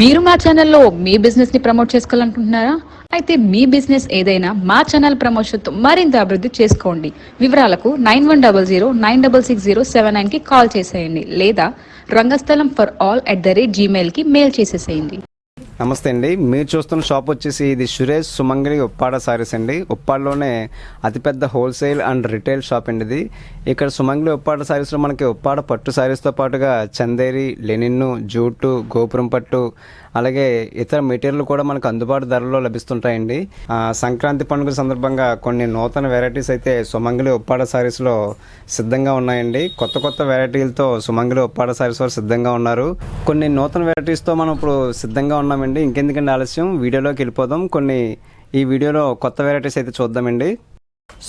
మీరు మా ఛానల్లో మీ బిజినెస్ ని ప్రమోట్ చేసుకోవాలనుకుంటున్నారా? అయితే మీ బిజినెస్ ఏదైనా మా ఛానల్ ప్రమోషన్తో మరింత అభివృద్ధి చేసుకోండి. వివరాలకు 9100 966079 కి కాల్ చేసేయండి లేదా రంగస్థలం ఫర్ all@gmail కి మెయిల్ చేసేసేయండి. నమస్తే అండి. మీరు చూస్తున్న షాప్ వచ్చేసి ఇది సురేష్ సుమంగళి ఉప్పాడ సారీస్ అండి. ఉప్పాడలోనే అతిపెద్ద హోల్సేల్ అండ్ రిటైల్ షాప్ అండి ఇది. ఇక్కడ సుమంగళి ఉప్పాడ సారీస్లో మనకి ఉప్పాడ పట్టు సారీస్తో పాటుగా చందేరి, లెనిన్ను, జూటు, గోపురం పట్టు అలాగే ఇతర మెటీరియల్ కూడా మనకు అందుబాటు ధరలో లభిస్తుంటాయండి. సంక్రాంతి పండుగ సందర్భంగా కొన్ని నూతన వెరైటీస్ అయితే సుమంగళి ఉప్పాడ సారీస్లో సిద్ధంగా ఉన్నాయండి. కొత్త కొత్త వెరైటీలతో సుమంగళి ఉప్పాడ సారీస్ వారు సిద్ధంగా ఉన్నారు. కొన్ని నూతన వెరైటీస్తో మనం ఇప్పుడు సిద్ధంగా ఉన్నామండి. ఇంకెందుకంటే ఆలస్యం, వీడియోలోకి వెళ్ళిపోదాం. ఈ వీడియోలో కొత్త వెరైటీస్ అయితే చూద్దామండి.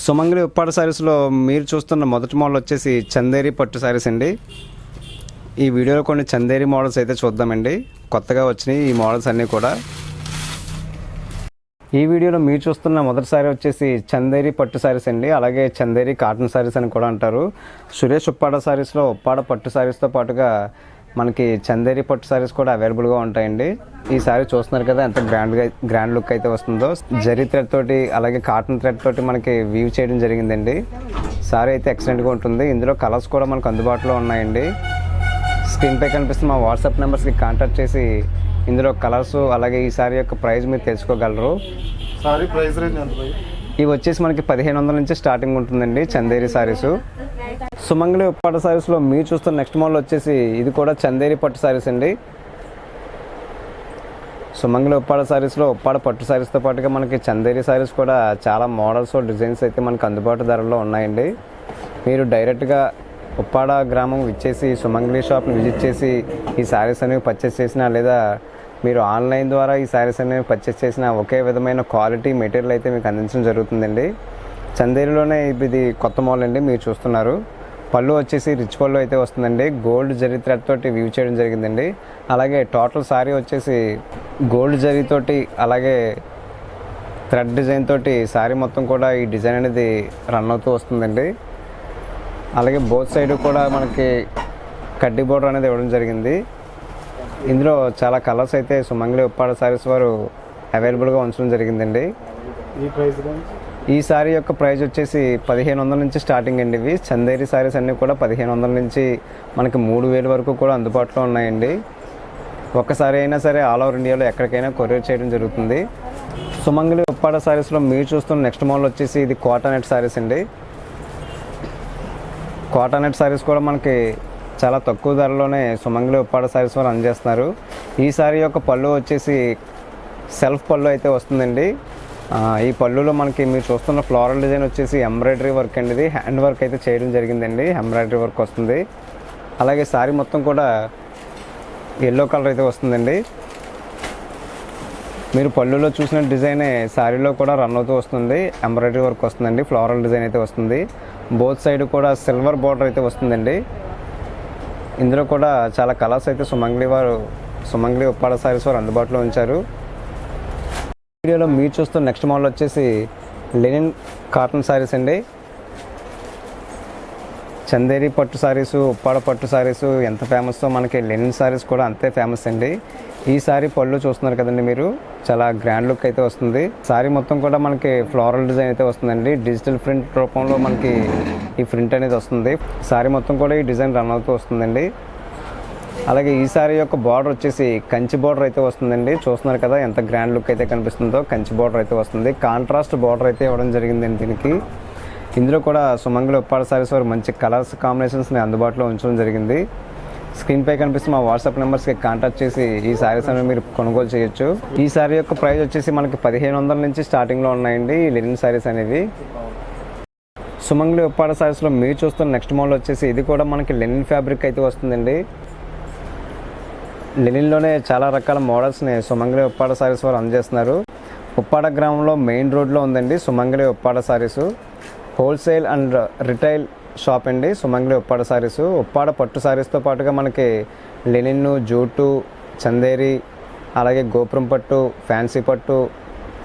సుమంగళి ఉప్పాడ సారీస్లో మీరు చూస్తున్న మొదటి మోడల్ వచ్చేసి చందేరి పట్టు సారీస్ అండి. ఈ వీడియోలో కొన్ని చందేరి మోడల్స్ అయితే చూద్దామండి. కొత్తగా వచ్చినాయి ఈ మోడల్స్ అన్నీ కూడా. ఈ వీడియోలో మీరు చూస్తున్న మొదటి సారీ వచ్చేసి చందేరి పట్టు సారీస్ అండి. అలాగే చందేరి కాటన్ సారీస్ అని కూడా అంటారు. సురేష్ ఉప్పాడ సారీస్లో ఉప్పాడ పట్టు సారీస్తో పాటుగా మనకి చందేరి పట్టు సారీస్ కూడా అవైలబుల్గా ఉంటాయండి. ఈ సారీ చూస్తున్నారు కదా ఎంత గ్రాండ్ లుక్ అయితే వస్తుందో. జరీ థ్రెడ్ తోటి అలాగే కాటన్ థ్రెడ్ తోటి మనకి వీవ్ చేయడం జరిగిందండి. సారీ అయితే ఎక్సలెంట్గా ఉంటుంది. ఇందులో కలర్స్ కూడా మనకు అందుబాటులో ఉన్నాయండి. స్క్రీన్పై కనిపిస్తున్న మా వాట్సాప్ నెంబర్స్కి కాంటాక్ట్ చేసి ఇందులో కలర్స్ అలాగే ఈ సారీ యొక్క ప్రైస్ మీరు తెలుసుకోగలరు. సారీ ప్రైస్ రేంజ్ ఎంత? ఇవి వచ్చేసి మనకి 1500 నుంచి స్టార్టింగ్ ఉంటుందండి చందేరి సారీస్. సుమంగళి ఉప్పాడ సారీస్లో మీరు చూస్తున్న నెక్స్ట్ మోడల్ వచ్చేసి ఇది కూడా చందేరి పట్టు సారీస్ అండి. సుమంగళి ఉప్పాడ సారీస్లో ఉప్పాడ పట్టు సారీస్తో పాటుగా మనకి చందేరి సారీస్ కూడా చాలా మోడల్స్ డిజైన్స్ అయితే మనకు అందుబాటు ధరలో ఉన్నాయండి. మీరు డైరెక్ట్గా ఉప్పాడ గ్రామం విచ్చేసి సుమంగళి షాప్ని విజిట్ చేసి ఈ శారీస్ అనేవి పర్చేస్ చేసినా లేదా మీరు ఆన్లైన్ ద్వారా ఈ శారీస్ అనేవి పర్చేస్ చేసిన ఒకే విధమైన క్వాలిటీ మెటీరియల్ అయితే మీకు అందించడం జరుగుతుందండి. చందేరిలోనే ఇది కొత్త మోడల్ అండి. మీరు చూస్తున్నారు పళ్ళు వచ్చేసి రిచ్ పళ్ళు అయితే వస్తుందండి. గోల్డ్ జరీ థ్రెడ్ తోటి వీవ్ చేయడం జరిగిందండి. అలాగే టోటల్ శారీ వచ్చేసి గోల్డ్ జరీతోటి అలాగే థ్రెడ్ డిజైన్ తోటి శారీ మొత్తం కూడా ఈ డిజైన్ అనేది రన్ అవుతూ వస్తుందండి. అలాగే బోత్ సైడ్ కూడా మనకి కడ్డీ బోర్డర్ అనేది ఇవ్వడం జరిగింది. ఇందులో చాలా కలర్స్ అయితే సుమంగళి ఉప్పాడ సారీస్ వారు అవైలబుల్గా ఉంచడం జరిగిందండి. ఈ సారీ యొక్క ప్రైస్ వచ్చేసి 1500 నుంచి స్టార్టింగ్ అండి. ఇవి చందేరి సారీస్ అన్నీ కూడా 1500 నుంచి మనకి 3000 వరకు కూడా అందుబాటులో ఉన్నాయండి. ఒక్కసారి అయినా సరే ఆల్ ఓవర్ ఇండియాలో ఎక్కడికైనా కొరియర్ చేయడం జరుగుతుంది. సుమంగళి ఉప్పాడ సారీస్లో మీరు చూస్తున్న నెక్స్ట్ మోడల్ వచ్చేసి ఇది కాటన్ నెట్ సారీస్ అండి. కాటన్ నెట్ సారీస్ కూడా మనకి చాలా తక్కువ ధరలోనే సుమంగళి ఉప్పాడ సారీస్ వారు అందజేస్తున్నారు. ఈ సారీ యొక్క పళ్ళు వచ్చేసి సెల్ఫ్ పళ్ళు అయితే వస్తుందండి. ఈ పళ్ళులో మనకి మీరు చూస్తున్న ఫ్లోరల్ డిజైన్ వచ్చేసి ఎంబ్రాయిడరీ వర్క్ అండి. ఇది హ్యాండ్ వర్క్ అయితే చేయడం జరిగిందండి. ఎంబ్రాయిడరీ వర్క్ వస్తుంది. అలాగే సారీ మొత్తం కూడా ఎల్లో కలర్ అయితే వస్తుందండి. మీరు పళ్ళులో చూసిన డిజైనే శారీలో కూడా రన్ అవుతూ వస్తుంది. ఎంబ్రాయిడరీ వర్క్ వస్తుందండి. ఫ్లోరల్ డిజైన్ అయితే వస్తుంది. బోత్ సైడ్ కూడా సిల్వర్ బార్డర్ అయితే వస్తుందండి. ఇందులో కూడా చాలా కలర్స్ అయితే సుమంగళి ఉప్పాడ సారీస్ వారు అందుబాటులో ఉంచారు. వీడియోలో మీరు చూస్తున్న నెక్స్ట్ మోడల్ వచ్చేసి లెనిన్ కాటన్ సారీస్ అండి. చందేరి పట్టు సారీసు ఉప్పాడ పట్టు సారీసు ఎంత ఫేమస్తో మనకి లెనిన్ సారీస్ కూడా అంతే ఫేమస్ అండి. ఈ సారీ పళ్ళు చూస్తున్నారు కదండి మీరు, చాలా గ్రాండ్ లుక్ అయితే వస్తుంది. సారీ మొత్తం కూడా మనకి ఫ్లోరల్ డిజైన్ అయితే వస్తుందండి. డిజిటల్ ప్రింట్ రూపంలో మనకి ఈ ప్రింట్ అనేది వస్తుంది. సారీ మొత్తం కూడా ఈ డిజైన్ రన్ అవుతూ వస్తుందండి. అలాగే ఈ సారీ యొక్క బార్డర్ వచ్చేసి కంచి బార్డర్ అయితే వస్తుందండి. చూస్తున్నారు కదా ఎంత గ్రాండ్ లుక్ అయితే కనిపిస్తుందో. కంచి బార్డర్ అయితే వస్తుంది. కాంట్రాస్ట్ బార్డర్ అయితే ఇవ్వడం జరిగిందండి దీనికి. ఇందులో కూడా సుమంగళి ఉప్పాడ సారీస్ వారు మంచి కలర్స్ కాంబినేషన్స్ని అందుబాటులో ఉంచడం జరిగింది. స్క్రీన్పై కనిపిస్తున్న మా వాట్సాప్ నెంబర్స్కి కాంటాక్ట్ చేసి ఈ సారీస్ అనేవి మీరు కొనుగోలు చేయొచ్చు. ఈ సారీ యొక్క ప్రైస్ వచ్చేసి మనకి 1500 నుంచి స్టార్టింగ్లో ఉన్నాయండి ఈ లెనిన్ సారీస్ అనేవి. సుమంగళి ఉప్పాడ సారీస్లో మీరు చూస్తున్న నెక్స్ట్ మోడల్ వచ్చేసి ఇది కూడా మనకి లెనిన్ ఫ్యాబ్రిక్ అయితే వస్తుందండి. లెనిన్లోనే చాలా రకాల మోడల్స్ని సుమంగళి ఉప్పాడ సారీస్ వారు అందజేస్తున్నారు. ఉప్పాడ గ్రామంలో మెయిన్ రోడ్లో ఉందండి సుమంగళి ఉప్పాడ సారీసు. హోల్సేల్ అండ్ రిటైల్ షాప్ అండి సుమంగళి ఉప్పాడ సారీసు. ఉప్పాడ పట్టు సారీస్తో పాటుగా మనకి లెనిన్, జూటు, చందేరి అలాగే గోపురం పట్టు, ఫ్యాన్సీ పట్టు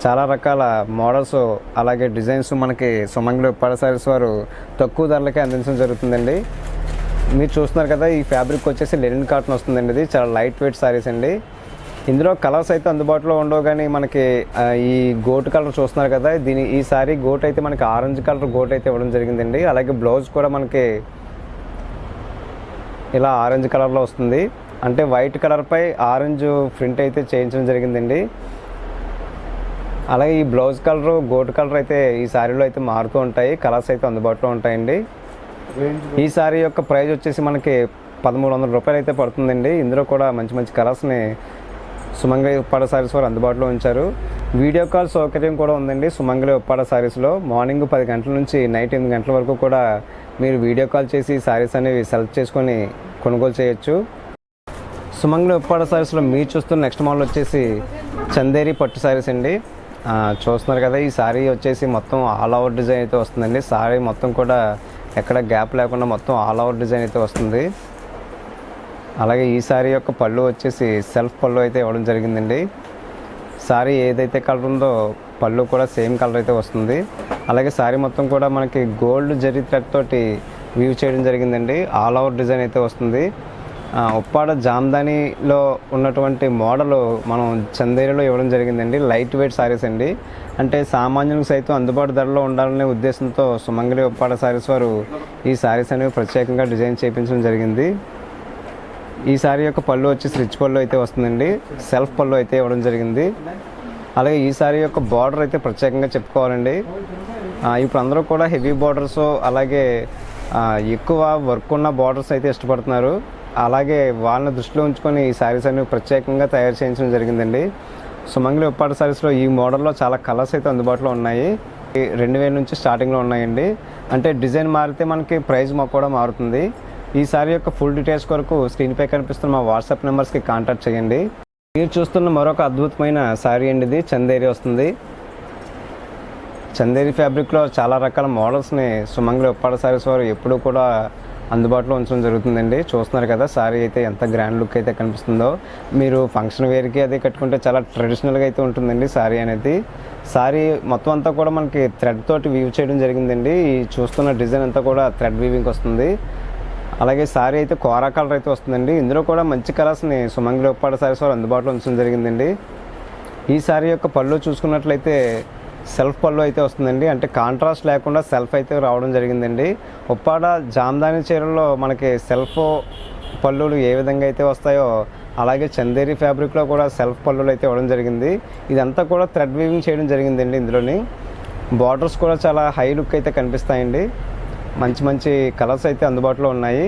చాలా రకాల మోడల్స్ అలాగే డిజైన్స్ మనకి సుమంగళి ఉప్పాడ సారీస్ వారు తక్కువ ధరలకే అందించడం జరుగుతుందండి. మీరు చూస్తున్నారు కదా, ఈ ఫ్యాబ్రిక్ వచ్చేసి లెనిన్ కాటన్ వస్తుందండి. ఇది చాలా లైట్ వెయిట్ సారీస్ అండి. ఇందులో కలర్స్ అయితే అందుబాటులో ఉండవు, కానీ మనకి ఈ గోట్ కలర్ చూస్తున్నారు కదా, ఈ సారీ గోట్ అయితే మనకి ఆరెంజ్ కలర్ గోట్ అయితే ఇవ్వడం జరిగిందండి. అలాగే బ్లౌజ్ కూడా మనకి ఇలా ఆరెంజ్ కలర్లో వస్తుంది, అంటే వైట్ కలర్పై ఆరెంజ్ ప్రింట్ అయితే చేయించడం జరిగిందండి. అలాగే ఈ బ్లౌజ్ కలర్ గోట్ కలర్ అయితే ఈ శారీలో అయితే మారుతూ ఉంటాయి, కలర్స్ అయితే అందుబాటులో ఉంటాయండి. ఈ శారీ యొక్క ప్రైస్ వచ్చేసి మనకి 1300 రూపాయలు అయితే పడుతుందండి. ఇందులో కూడా మంచి మంచి కలర్స్ని సుమంగళి ఉప్పాడ శారీస్ వారు అందుబాటులో ఉంచారు. వీడియో కాల్ సౌకర్యం కూడా ఉందండి సుమంగళి ఉప్పాడ శారీస్లో. మార్నింగ్ 10 గంటల నుంచి నైట్ 8 గంటల వరకు కూడా మీరు వీడియో కాల్ చేసి శారీస్ అనేవి సెలెక్ట్ చేసుకొని కొనుగోలు చేయొచ్చు. సుమంగళి ఉప్పాడ శారీస్లో మీరు చూస్తున్న నెక్స్ట్ మోడల్ వచ్చేసి చందేరి పట్టు శారీస్ అండి. చూస్తున్నారు కదా, ఈ శారీ వచ్చేసి మొత్తం ఆల్ ఓవర్ డిజైన్ అయితే వస్తుందండి. శారీ మొత్తం కూడా ఎక్కడ గ్యాప్ లేకుండా మొత్తం ఆల్ ఓవర్ డిజైన్ అయితే వస్తుంది. అలాగే ఈ శారీ యొక్క పళ్ళు వచ్చేసి సెల్ఫ్ పళ్ళు అయితే ఇవ్వడం జరిగిందండి. శారీ ఏదైతే కలర్ ఉందో పళ్ళు కూడా సేమ్ కలర్ అయితే వస్తుంది. అలాగే శారీ మొత్తం కూడా మనకి గోల్డ్ జరీ థ్రెడ్ తోటి వీవ్ చేయడం జరిగిందండి. ఆల్ ఓవర్ డిజైన్ అయితే వస్తుంది. ఉప్పాడ జామ్దానిలో ఉన్నటువంటి మోడల్ మనం చందేరిలో ఇవ్వడం జరిగిందండి. లైట్ వెయిట్ శారీస్ అండి, అంటే సామాన్యులకు సైతం అందుబాటు ధరలో ఉండాలనే ఉద్దేశంతో సుమంగళి ఉప్పాడ శారీస్ వారు ఈ శారీస్ అనేవి ప్రత్యేకంగా డిజైన్ చేయించడం జరిగింది. ఈ శారీ యొక్క పళ్ళు వచ్చేసి రిచ్ పళ్ళు అయితే వస్తుందండి, సెల్ఫ్ పళ్ళు అయితే ఇవ్వడం జరిగింది. అలాగే ఈ శారీ యొక్క బార్డర్ అయితే ప్రత్యేకంగా చెప్పుకోవాలండి. ఇప్పుడు అందరూ కూడా హెవీ బార్డర్స్ అలాగే ఎక్కువ వర్క్ ఉన్న బార్డర్స్ అయితే ఇష్టపడుతున్నారు. అలాగే వాళ్ళని దృష్టిలో ఉంచుకొని ఈ శారీస్ అనేవి ప్రత్యేకంగా తయారు చేయించడం జరిగిందండి. సుమంగళి ఉప్పాడ శారీస్లో ఈ మోడల్లో చాలా కలర్స్ అయితే అందుబాటులో ఉన్నాయి. 2000 నుంచి స్టార్టింగ్లో ఉన్నాయండి. అంటే డిజైన్ మారితే మనకి ప్రైస్ కూడా మారుతుంది. ఈ శారీ యొక్క ఫుల్ డీటెయిల్స్ కొరకు స్క్రీన్పై కనిపిస్తున్న మా వాట్సాప్ నెంబర్స్కి కాంటాక్ట్ చేయండి. మీరు చూస్తున్న మరొక అద్భుతమైన శారీ అండి, ఇది చందేరి వస్తుంది. చందేరి ఫ్యాబ్రిక్లో చాలా రకాల మోడల్స్ని సుమంగళి ఉప్పాడ శారీస్ వారు ఎప్పుడూ కూడా అందుబాటులో ఉంచడం జరుగుతుందండి. చూస్తున్నారు కదా, శారీ అయితే ఎంత గ్రాండ్ లుక్ అయితే కనిపిస్తుందో. మీరు ఫంక్షన్ వేర్కి అది కట్టుకుంటే చాలా ట్రెడిషనల్గా అయితే ఉంటుందండి శారీ అనేది. శారీ మొత్తం అంతా కూడా మనకి థ్రెడ్ తోటి వీవ్ చేయడం జరిగిందండి. ఈ చూస్తున్న డిజైన్ అంతా కూడా థ్రెడ్ వీవింగ్ వస్తుంది. అలాగే శారీ అయితే కోరా కలర్ అయితే వస్తుందండి. ఇందులో కూడా మంచి కలర్స్ని సుమంగళి ఉప్పాడ శారీస్ వారు అందుబాటులో ఉంచడం జరిగిందండి. ఈ శారీ యొక్క పళ్ళు చూసుకున్నట్లయితే సెల్ఫ్ పళ్ళు అయితే వస్తుందండి, అంటే కాంట్రాస్ట్ లేకుండా సెల్ఫ్ అయితే రావడం జరిగిందండి. ఉప్పాడ జామ్దాని చీరల్లో మనకి సెల్ఫ్ పళ్ళులు ఏ విధంగా అయితే వస్తాయో అలాగే చందేరి ఫ్యాబ్రిక్లో కూడా సెల్ఫ్ పళ్ళులు అయితే ఇవ్వడం జరిగింది. ఇదంతా కూడా థ్రెడ్ వీవింగ్ చేయడం జరిగిందండి. ఇందులోని బార్డర్స్ కూడా చాలా హై లుక్ అయితే కనిపిస్తాయండి. మంచి మంచి కలర్స్ అయితే అందుబాటులో ఉన్నాయి.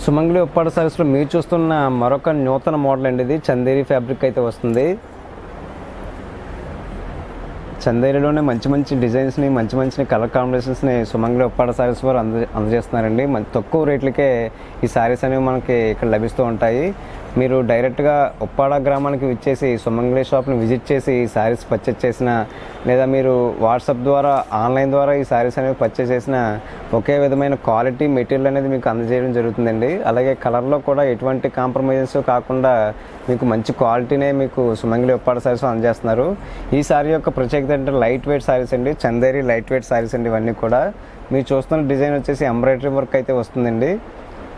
సుమంగళి ఉప్పాడ శారీస్లో మీరు చూస్తున్న మరొక నూతన మోడల్ అండి, ఇది చందేరి ఫ్యాబ్రిక్ అయితే వస్తుంది. చందేరిలోనే మంచి మంచి డిజైన్స్ని మంచి మంచి కలర్ కాంబినేషన్స్ని సుమంగళి ఉప్పాడ శారీస్ వారు అందజేస్తున్నారండి. తక్కువ రేట్లకే ఈ శారీస్ అనేవి మనకి ఇక్కడ లభిస్తూ ఉంటాయి. మీరు డైరెక్ట్గా ఉప్పాడ గ్రామానికి విచ్చేసి సుమంగళి షాప్ని విజిట్ చేసి ఈ శారీస్ పర్చేస్ చేసిన, లేదా మీరు వాట్సాప్ ద్వారా ఆన్లైన్ ద్వారా ఈ శారీస్ అనేవి పర్చేస్ చేసిన ఒకే విధమైన క్వాలిటీ మెటీరియల్ అనేది మీకు అందజేయడం జరుగుతుందండి. అలాగే కలర్లో కూడా ఎటువంటి కాంప్రమైజెస్ కాకుండా మీకు మంచి క్వాలిటీనే మీకు సుమంగళి ఉప్పాడ శారీస్ అందజేస్తున్నారు. ఈ శారీ యొక్క ప్రత్యేకత అంటే లైట్ వెయిట్ శారీస్ అండి, చందేరి లైట్ వెయిట్ శారీస్ అండి. ఇవన్నీ కూడా మీరు చూస్తున్న డిజైన్ వచ్చేసి ఎంబ్రాయిడరీ వర్క్ అయితే వస్తుందండి.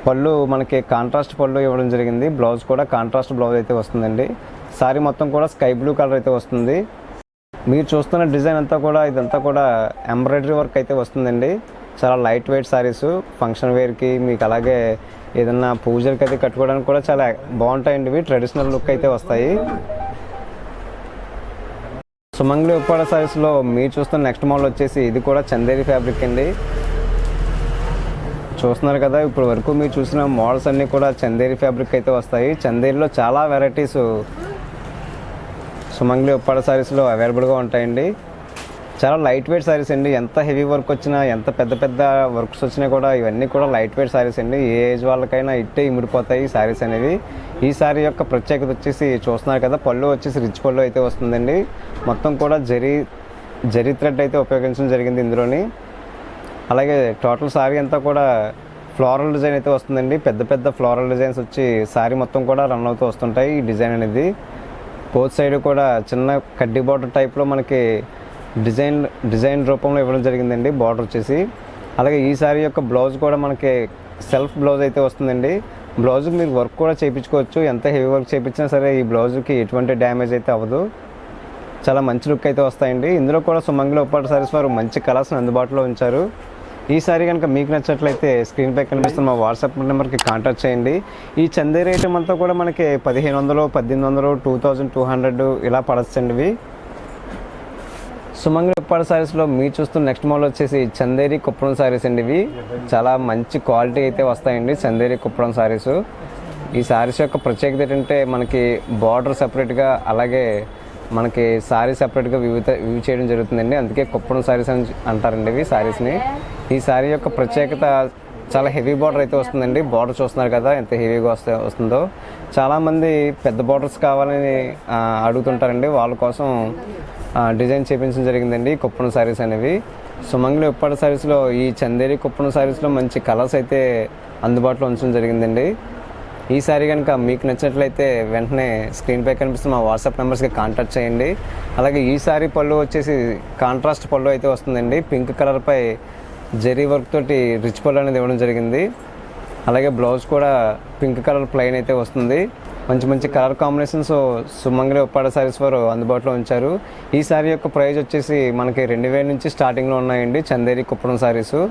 పళ్ళు మనకి కాంట్రాస్ట్ పళ్ళు ఇవ్వడం జరిగింది. బ్లౌజ్ కూడా కాంట్రాస్ట్ బ్లౌజ్ అయితే వస్తుందండి. శారీ మొత్తం కూడా స్కై బ్లూ కలర్ అయితే వస్తుంది. మీరు చూస్తున్న డిజైన్ అంతా కూడా ఇదంతా కూడా ఎంబ్రాయిడరీ వర్క్ అయితే వస్తుందండి. చాలా లైట్ వెయిట్ శారీస్ ఫంక్షన్ వేర్కి మీకు అలాగే ఏదన్నా పూజలకి అయితే కట్టుకోవడానికి కూడా చాలా బాగుంటాయండి. ఇవి ట్రెడిషనల్ లుక్ అయితే వస్తాయి. సుమంగళి ఉప్పాడ శారీస్లో మీరు చూస్తున్న నెక్స్ట్ మోడల్ వచ్చేసి ఇది కూడా చందేరి ఫ్యాబ్రిక్ అండి. చూస్తున్నారు కదా, ఇప్పుడు వరకు మీరు చూసిన మోడల్స్ అన్నీ కూడా చందేరి ఫ్యాబ్రిక్ అయితే వస్తాయి. చందేరిలో చాలా వెరైటీస్ సుమంగళి ఉప్పాడ శారీస్లో అవైలబుల్గా ఉంటాయండి. చాలా లైట్ వెయిట్ శారీస్ అండి. ఎంత హెవీ వర్క్ వచ్చినా ఎంత పెద్ద పెద్ద వర్క్స్ వచ్చినా కూడా ఇవన్నీ కూడా లైట్ వెయిట్ శారీస్ అండి. ఏ ఏజ్ వాళ్ళకైనా ఇట్టే ఇమిడిపోతాయి ఈ శారీస్ అనేవి. ఈ శారీ యొక్క ప్రత్యేకత వచ్చేసి చూస్తున్నారు కదా, పళ్ళు వచ్చేసి రిచ్ పళ్ళు అయితే వస్తుందండి. మొత్తం కూడా జరీ థ్రెడ్ అయితే ఉపయోగించడం జరిగింది ఇందులోని. అలాగే టోటల్ శారీ అంతా కూడా ఫ్లోరల్ డిజైన్ అయితే వస్తుందండి. పెద్ద పెద్ద ఫ్లోరల్ డిజైన్స్ వచ్చి శారీ మొత్తం కూడా రన్ అవుతూ వస్తుంటాయి. ఈ డిజైన్ అనేది బోత్ సైడ్ కూడా చిన్న కడ్డీ బార్డర్ టైప్లో మనకి డిజైన్ రూపంలో ఇవ్వడం జరిగిందండి బార్డర్ వచ్చేసి. అలాగే ఈ శారీ యొక్క బ్లౌజ్ కూడా మనకి సెల్ఫ్ బ్లౌజ్ అయితే వస్తుందండి. బ్లౌజ్కి మీరు వర్క్ కూడా చేయించుకోవచ్చు. ఎంత హెవీ వర్క్ చేయించినా సరే ఈ బ్లౌజ్కి ఎటువంటి డ్యామేజ్ అయితే అవ్వదు. చాలా మంచి లుక్ అయితే వస్తాయండి. ఇందులో కూడా సుమంగళి ఉప్పాడ సారీస్ వారు మంచి కలర్స్ని అందుబాటులో ఉంచారు. ఈ సారీ కనుక మీకు నచ్చినట్లయితే స్క్రీన్పై కనిపిస్తున్న మా వాట్సాప్ నెంబర్కి కాంటాక్ట్ చేయండి. ఈ చందేరి ఐటమ్ అంతా కూడా మనకి 1500, 1800, 2200 ఇలా పడచ్చండి. ఇవి సుమంగళి ఉప్పాడ సారీస్లో మీరు చూస్తున్న నెక్స్ట్ మోడల్ వచ్చేసి చందేరి కుప్పడం సారీస్ అండి. ఇవి చాలా మంచి క్వాలిటీ అయితే వస్తాయండి చందేరి కుప్పడం సారీస్. ఈ సారీస్ యొక్క ప్రత్యేకత ఏంటంటే మనకి బార్డర్ సపరేట్గా, అలాగే మనకి సారీ సపరేట్గా వివి చేయడం జరుగుతుందండి. అందుకే కుప్పడం సారీస్ అని అంటారండి ఇవి సారీస్ని. ఈ సారీ యొక్క ప్రత్యేకత చాలా హెవీ బార్డర్ అయితే వస్తుందండి. బార్డర్ చూస్తున్నారు కదా ఎంత హెవీగా వస్తుందో. చాలామంది పెద్ద బార్డర్స్ కావాలని అడుగుతుంటారండి. వాళ్ళ కోసం డిజైన్ చేయించడం జరిగిందండి కుప్పడం సారీస్ అనేవి. సుమంగళి ఉప్పాడ సారీస్లో ఈ చందేరి కుప్పడం సారీస్లో మంచి కలర్స్ అయితే అందుబాటులో ఉంచడం జరిగిందండి. ఈ సారీ కనుక మీకు నచ్చినట్లయితే వెంటనే స్క్రీన్పై కనిపిస్తున్న మా వాట్సాప్ నెంబర్స్కి కాంటాక్ట్ చేయండి. అలాగే ఈ సారీ పళ్ళు వచ్చేసి కాంట్రాస్ట్ పళ్ళు అయితే వస్తుందండి. పింక్ కలర్పై జరీ వర్క్ తోటి రిచ్ పళ్ళు అనేది ఇవ్వడం జరిగింది. అలాగే బ్లౌజ్ కూడా పింక్ కలర్ ప్లెయిన్ అయితే వస్తుంది. మంచి మంచి కలర్ కాంబినేషన్స్ సుమంగళి ఉప్పాడ సారీస్ వారు అందుబాటులో ఉంచారు. ఈ సారీ యొక్క ప్రైస్ వచ్చేసి మనకి 2000 నుంచి స్టార్టింగ్లో ఉన్నాయండి చందేరి కుప్పడం సారీసు.